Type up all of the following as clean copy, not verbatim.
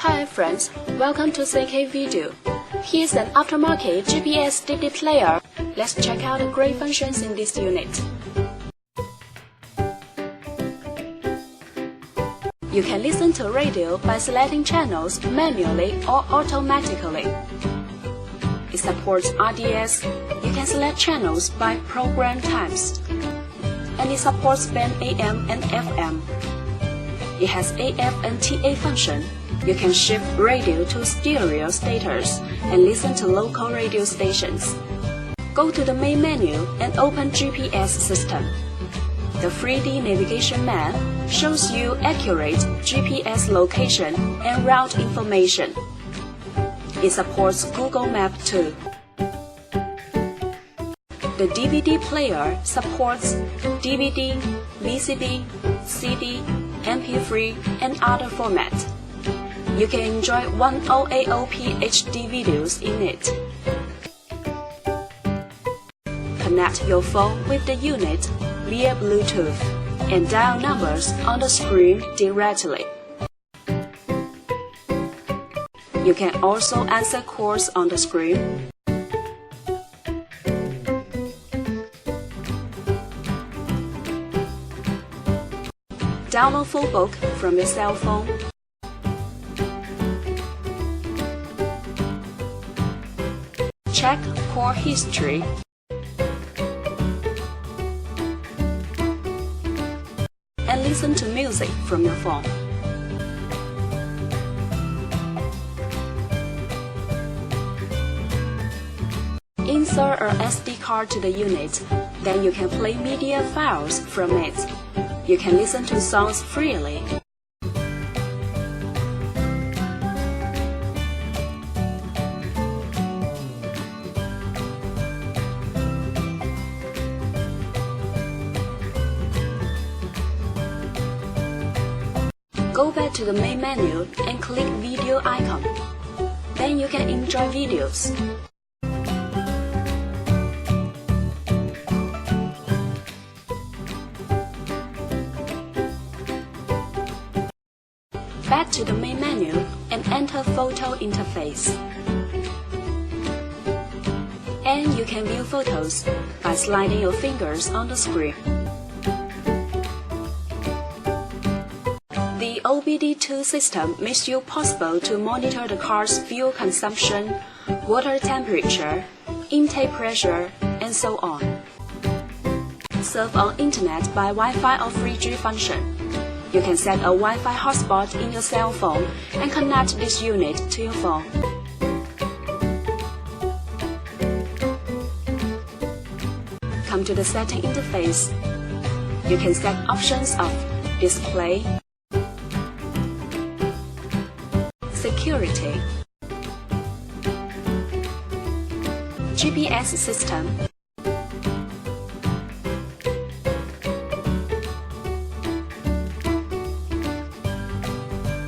Hi friends, welcome to CK Video. Here's an aftermarket GPS DAB player. Let's check out the great functions in this unit. You can listen to radio by selecting channels manually or automatically. It supports RDS. You can select channels by program times. And it supports band AM and FM. It has AF and TA function. You can shift radio to stereo status and listen to local radio stations. Go to the main menu and open GPS system. The 3D navigation map shows you accurate GPS location and route information. It supports Google Map too. The DVD player supports DVD, VCD, CD, MP3, and other formats. You can enjoy 1080p HD videos in it. Connect your phone with the unit via Bluetooth and dial numbers on the screen directly. You can also answer calls on the screen. Download full book from your cell phone. Check call history. And listen to music from your phone. Insert an SD card to the unit, then you can play media files from it. You can listen to songs freely. Go back to the main menu and click video icon. Then you can enjoy videos. Back to the main menu and enter photo interface. And you can view photos by sliding your fingers on the screen. The OBD2 system makes it possible to monitor the car's fuel consumption, water temperature, intake pressure, and so on. Surf on internet by Wi-Fi or 3G function. You can set a Wi-Fi hotspot in your cell phone and connect this unit to your phone. Come to the setting interface. You can set options of display, security, GPS system,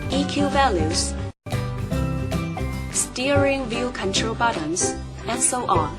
EQ values, steering wheel control buttons, and so on.